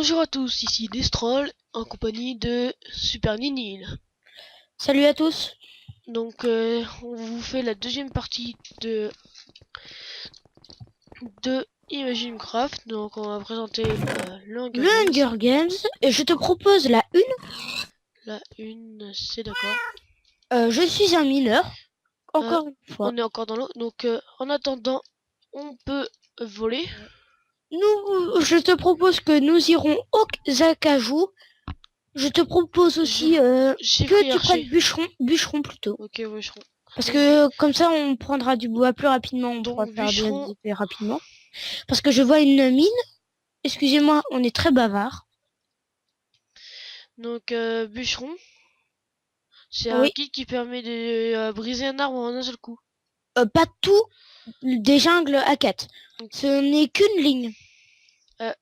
Bonjour à tous, ici Destrol en compagnie de Super Ninil. Salut à tous. Donc on vous fait la deuxième partie de Imagine Craft. Donc on va présenter le Hunger Le Games. Hunger Games, et je te propose la une. La une, c'est d'accord. Je suis un mineur, Euh, encore une fois. on est encore dans l'eau. Donc en attendant, on peut voler. Je te propose que nous irons au Acajou. Je te propose Je aussi J'ai que pris tu archer. prennes bûcheron plutôt. Ok, bûcheron. Parce que comme ça, on prendra du bois plus rapidement, on pourra Donc faire des bûcheron. épées rapidement. Parce que je vois une mine. Excusez-moi, on est très bavard. Donc bûcheron. C'est un Oui, kit qui permet de briser un arbre en un seul coup. pas tout des jungles à 4. Donc Ce n'est qu'une ligne.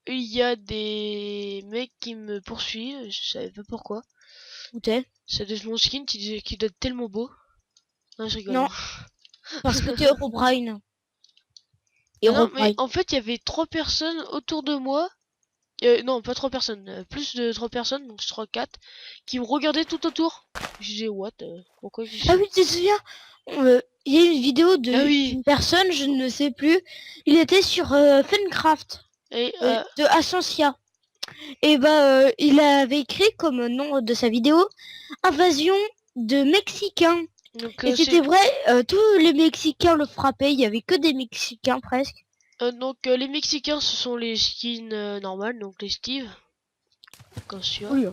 il y a des mecs qui me poursuivent, je savais pas pourquoi. Où t'es? C'est des mon skin qui doit être tellement beau. Non, je rigole. Non, Hein. parce que t'es Herobrine. Ah non, mais Herobrine. en fait, il y avait trois personnes autour de moi. Non, pas trois personnes, plus de trois personnes, donc je crois quatre, qui me regardaient tout autour. Je disais, what? Pourquoi Ah oui, tu te souviens, il y a une vidéo Ah oui! d'une personne, je ne sais plus. Il était sur Funcraft Et, de Ascensia. Et il avait écrit comme nom de sa vidéo Invasion de Mexicains. donc, Et c'était vrai, tous les Mexicains le frappaient. Il y avait que des Mexicains presque. les Mexicains, ce sont les skins normales, donc les Steve, bien sûr. Oui,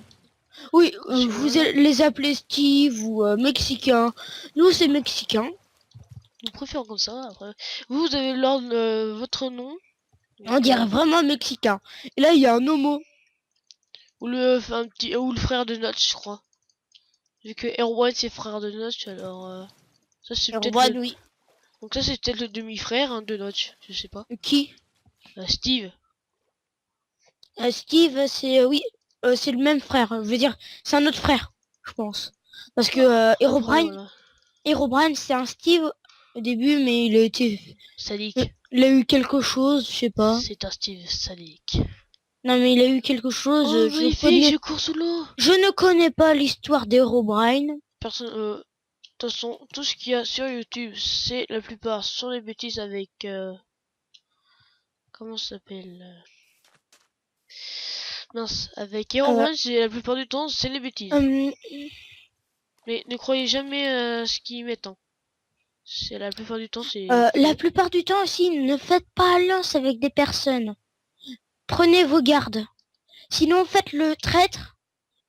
oui, vous Celui-là. les appelez Steve ou Mexicains. Nous, c'est Mexicains. Nous préférons comme ça, après. Vous avez l'ordre, votre nom. On Donc, dirait vraiment Mexicain. Et là, il y a un homo. ou le frère de Notch, je crois. Vu que Erwan c'est frère de Notch, alors ça c'est peut-être le. Oui. Donc ça c'est peut-être le demi-frère hein, de Notch, je sais pas. Qui? Steve. Steve, c'est oui, c'est le même frère. Je veux dire, c'est un autre frère, je pense. Parce que Après voilà. Herobrine, c'est un Steve au début, mais Sadique. il a eu quelque chose, je sais pas. C'est un Steve sadique. Non, mais il a eu quelque chose. Oh magnifique, je cours sous l'eau. Je ne connais pas l'histoire d'Herobrine. Personne. De toute façon, tout ce qu'il y a sur YouTube, c'est la plupart sont des bêtises avec comment ça s'appelle mince, avec Euh, Erwan, c'est la plupart du temps c'est les bêtises. euh, Mais ne croyez jamais ce qu'ils mettent. Hein. C'est la plupart du temps c'est la faux. plupart du temps aussi, ne faites pas alliance avec des personnes. Prenez vos gardes. Sinon, faites le traître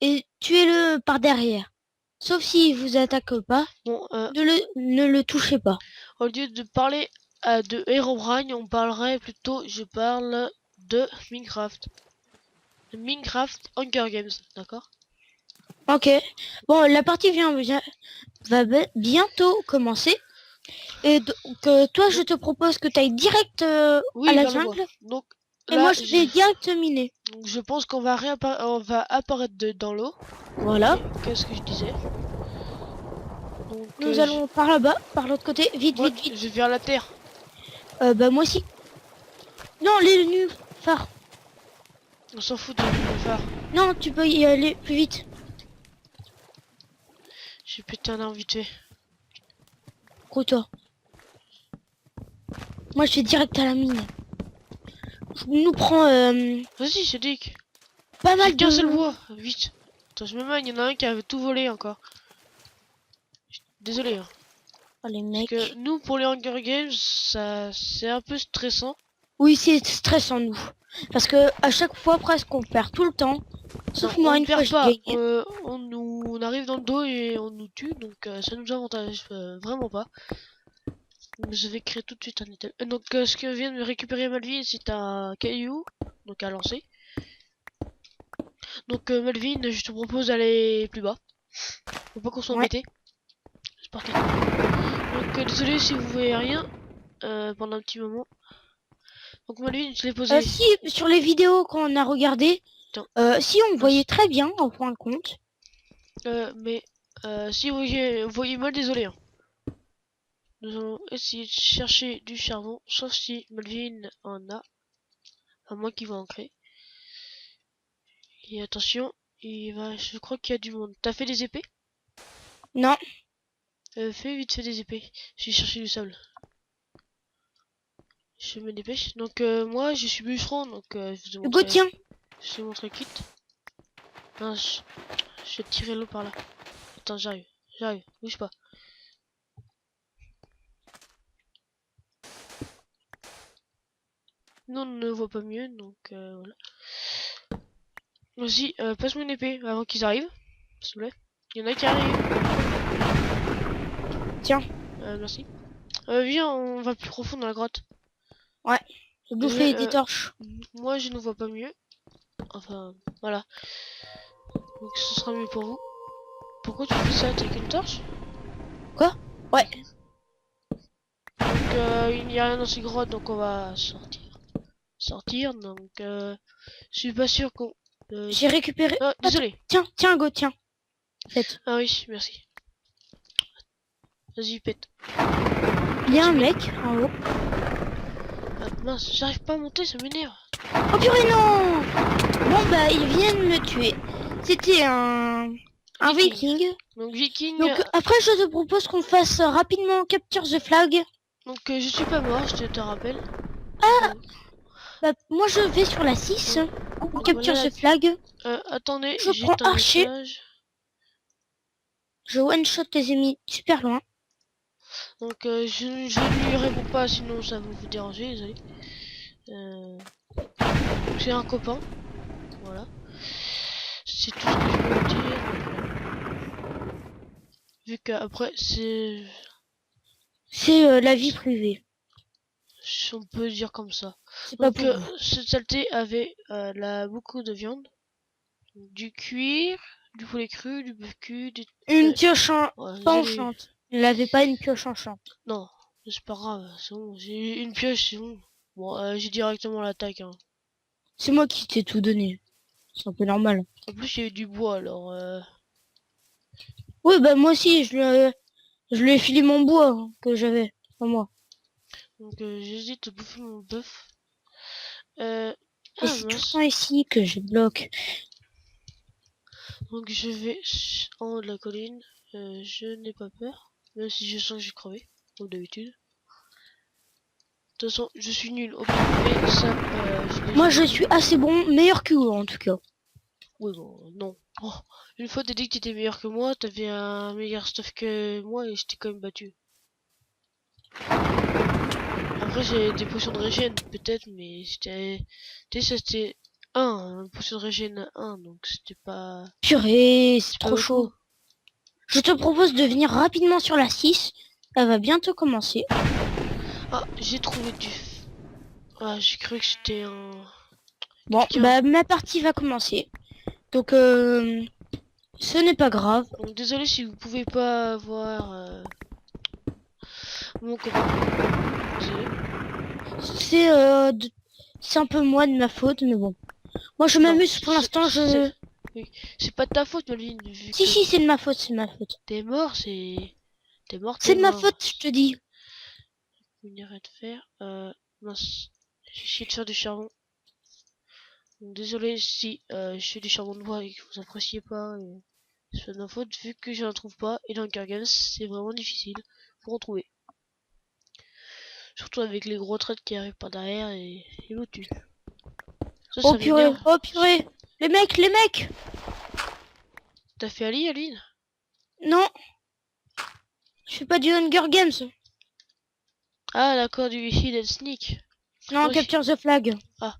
et tuez-le par derrière. Sauf s'il vous attaque pas, Bon, ne le touchez pas. au lieu de parler de Herobrine, on parlerait plutôt, je parle de Minecraft. De Minecraft Hunger Games, d'accord? Ok. Bon, la partie va bientôt commencer. Et donc, toi, je Donc, te propose que tu ailles direct à oui, la vers le bois. jungle. Donc Et moi, là, je vais direct miner. je pense qu'on va on va apparaître dans l'eau. Voilà. Qu'est-ce que je disais? Donc, Nous allons par là-bas, par l'autre côté. Vite, moi, vite, vite. je vais vers la terre. Moi aussi. Non, les nénuphars. On s'en fout de phare. Non, tu peux y aller plus vite. J'ai pété un arbre vite fait. Gros-toi. Moi, je vais direct à la mine. Je nous prends Vas-y, c'est Dick. pas J'ai mal qu'un seul de... bois. Vite. Attends, je me mets, il y en a un qui avait tout volé encore. Désolé. Hein. Oh, les Parce que mecs. nous, pour les Hunger Games, ça, c'est un peu stressant. Oui, c'est stressant, nous. Parce que à chaque fois, presque, on perd tout le temps. Non, Sauf on moi, ne une fois, perd j'ai pas. gagné. On arrive dans le dos et on nous tue, donc ça nous avantage vraiment pas. Donc, je vais créer tout de suite un item. Donc ce que vient de me récupérer Malvin, c'est un caillou, donc à lancer. Donc Malvin, je te propose d'aller plus bas. Faut pas qu'on soit Ouais. embêté. C'est parti. Donc désolé si vous voyez rien pendant un petit moment. Donc Malvin, je l'ai posé. Si, sur les vidéos qu'on a regardées, Tiens, si on voyait mince. très bien, en fin de compte. Mais si vous voyez mal, désolé. Hein. Nous allons essayer de chercher du charbon, sauf si Melvin en a, à moins qu'il va en créer. Et attention, je crois qu'il y a du monde. T'as fait des épées? Non. Fais vite fait des épées. Je vais chercher du sable. Je me dépêche. Donc moi je suis bûcheron, donc je vous ai Hugo, montré. tiens. Je vous ai montré kit. Non, je vais tirer l'eau par là. Attends, j'arrive, bouge pas. Non, on ne voit pas mieux, donc voilà. Vas-y, passe-moi une épée avant qu'ils arrivent, s'il te plaît. Il y en a qui arrivent. Tiens. Merci. Viens, on va plus profond dans la grotte. Ouais. J'ai bouffé des torches. Moi, je ne vois pas mieux. Enfin, voilà. Donc, ce sera mieux pour vous. Pourquoi tu fais ça? T'as qu'une torche? Quoi? Ouais. Donc, il n'y a rien dans ces grottes, donc on va sortir. Donc, je suis pas sûr qu'on... J'ai récupéré. Ah, désolé. Tiens, Hugo, tiens. Faites. Ah oui, merci. Vas-y, pète. Il y a un mec en haut. Ah, mince, j'arrive pas à monter, ça m'énerve. Oh purée, non! Bon, bah, ils viennent me tuer. C'était un viking. Donc, viking. Donc, après, je te propose qu'on fasse rapidement Capture the Flag. Donc, je suis pas mort, je te rappelle. Ah! Donc, Bah, moi, je vais sur la 6. donc Capture voilà, the Flag. attendez, Je j'ai prends un archer. message. Je one-shot tes ennemis super loin. Donc, je ne lui réponds pas, sinon ça va vous déranger, désolé. C'est un copain. Voilà. C'est tout ce que je peux vous dire. Vu qu'après, C'est la vie privée. on peut dire comme ça. C'est pas Donc, pour vous. cette saleté avait beaucoup de viande. Du cuir, du poulet cru, du bœuf cru, Une pioche ouais, penchante. Il n'avait pas une pioche enchante. Non, c'est pas grave, c'est bon. J'ai une pioche, c'est bon. Bon, j'ai directement l'attaque. Hein. C'est moi qui t'ai tout donné. C'est un peu normal. En plus, il y a eu du bois, alors... Oui, bah moi aussi, je lui ai filé mon bois que j'avais. Pas moi. Donc, j'hésite à bouffer mon bœuf. Et Ah c'est tout le mince. temps ici que je bloque. Donc, je vais en haut de la colline. Je n'ai pas peur. Même si je sens que j'ai crevé, comme d'habitude. De toute façon, je suis nul au PvP, ça, Moi, je suis assez bon, meilleur que vous en tout cas. Oui, bon, non. Oh, une fois, t'as dit que t'étais meilleur que moi, t'avais un meilleur stuff que moi et je t'ai quand même battu. Après, j'ai des potions de régène, peut-être, mais c'était... Tu sais, c'était une potion de régène 1, donc c'était pas... Purée, c'est pas trop beaucoup. chaud. Je te propose de venir rapidement sur la 6. Elle va bientôt commencer. Ah, j'ai trouvé du... Ah, j'ai cru que c'était un... Bon, quelqu'un. bah ma partie va commencer. Donc, ce n'est pas grave. Donc, désolé si vous pouvez pas voir mon copain. Désolé. C'est un peu moi de ma faute, mais bon. Moi, je Non, m'amuse pour l'instant. Oui. C'est pas de ta faute, Malvine, vu Si, que si, c'est de ma faute, c'est de ma faute. t'es mort, c'est... T'es mort, C'est t'es de ma mort. faute, je te dis. Minerai de fer. Mince. J'ai essayé de faire du charbon. Donc, désolé si je fais du charbon de bois et que vous appréciez pas. C'est pas de ma faute vu que je n'en trouve pas. Et dans Hunger Games, c'est vraiment difficile pour en trouver. Surtout avec les gros traits qui arrivent par derrière et ils nous tuent. Ça, Oh ça purée, m'énerve. oh purée. Les mecs. T'as fait Ali, Aline? Non, je fais pas du Hunger Games. Ah, d'accord, du Hidden Sneak. Non, Oui. Capture the Flag. Ah,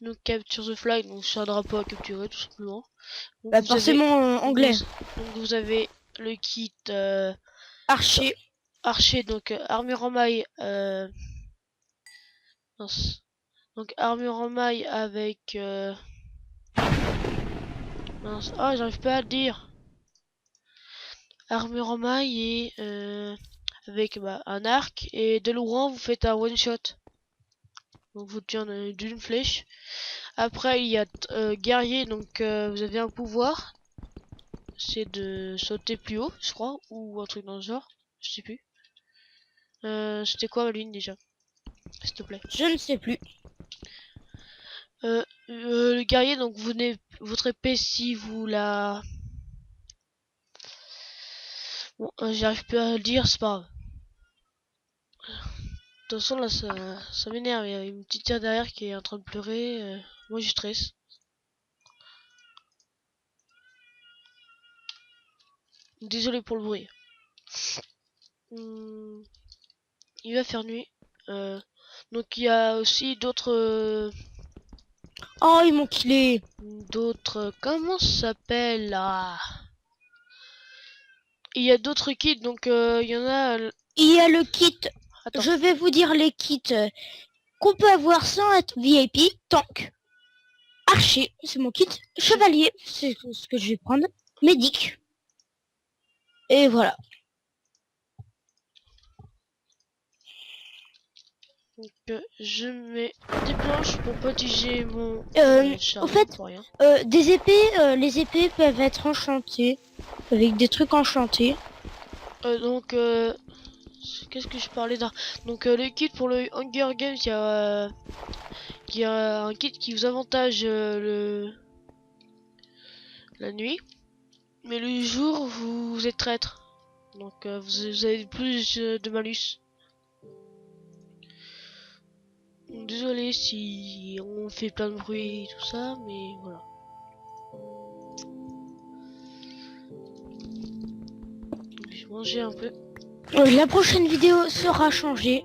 donc Capture the Flag, donc c'est un drapeau à capturer tout simplement. Donc, Bah vous forcément anglais. donc vous avez le kit Archer. archer, donc armure en maille. Mince. Donc armure en maille avec... mince. Ah, j'arrive pas à le dire. Armure en maille et... avec un arc. Et de loin, vous faites un one shot. Donc vous tirez d'une flèche. Après, il y a guerrier, donc vous avez un pouvoir. C'est de sauter plus haut, je crois. Ou un truc dans le genre. Je sais plus. C'était quoi ma ligne déjà? S'il te plaît. Je ne sais plus. Le guerrier, donc vous venez votre épée si vous la... Bon, j'arrive plus à le dire, c'est pas grave. De toute façon, là, ça m'énerve. Il y a une petite tire derrière qui est en train de pleurer. Moi, je stresse. Désolé pour le bruit. Il va faire nuit. Donc, il y a aussi d'autres... Oh, ils m'ont killé. Comment ça s'appelle là? Il y a d'autres kits, donc il y en a... Il y a le kit. Attends. Je vais vous dire les kits qu'on peut avoir sans être VIP. Tank. Archer, c'est mon kit. Chevalier, c'est ce que je vais prendre. Médic. Et voilà. Donc, je mets des planches pour protéger mon char. Au fait, pour rien. des épées, les épées peuvent être enchantées. Avec des trucs enchantés. Donc, qu'est-ce que je parlais là? Donc, le kit pour le Hunger Games, il y a un kit qui vous avantage la nuit. Mais le jour, vous êtes traître. Donc, vous avez plus de malus. Désolé si on fait plein de bruit et tout ça, mais voilà. Je vais manger un peu. La prochaine vidéo sera changée.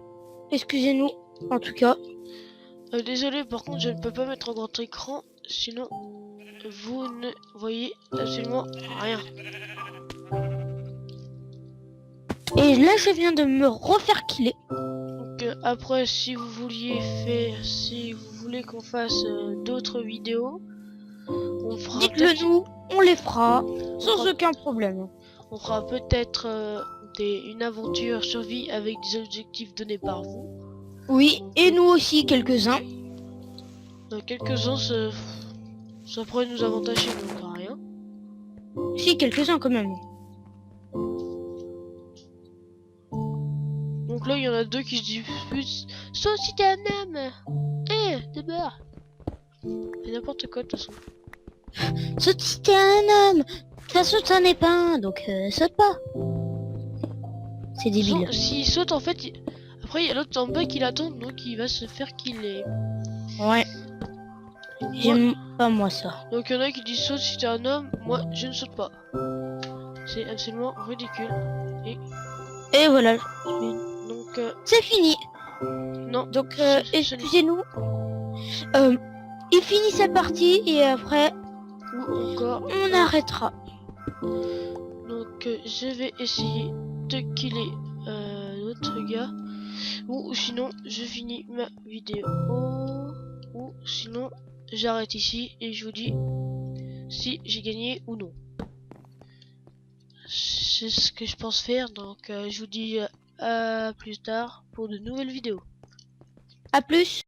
Excusez-nous, en tout cas. Désolé, par contre, je ne peux pas mettre en grand écran, sinon vous ne voyez absolument rien. Et là, je viens de me refaire killer. Donc après, si vous voulez qu'on fasse d'autres vidéos, on fera Dites-le nous, on les fera sans fera- aucun problème. on fera peut-être une aventure survie avec des objectifs donnés par vous. Oui, et nous aussi, quelques-uns. Dans quelques-uns, ça pourrait nous avantager, donc à rien. Si, quelques-uns quand même. Donc là, il y en a deux qui se disputent. Sauf si t'es un homme. D'abord. C'est n'importe quoi de toute façon. Saute si t'es un homme. De toute façon, t'en es pas un, donc saute pas. C'est débile. S'il saute, en fait, après il y a l'autre en bas qui l'attend, donc il va se faire killer. Ouais. J'aime pas moi ça. Donc il y en a qui disent saute si t'es un homme, moi je ne saute pas. C'est absolument ridicule. Et voilà. Donc C'est fini. non. Donc ce n'est- excusez-nous. Il finit sa partie et après Ou encore. on arrêtera. Donc je vais essayer de killer l'autre gars. Ou sinon je finis ma vidéo. Ou sinon j'arrête ici et je vous dis si j'ai gagné ou non. C'est ce que je pense faire, donc je vous dis à plus tard pour de nouvelles vidéos. À plus.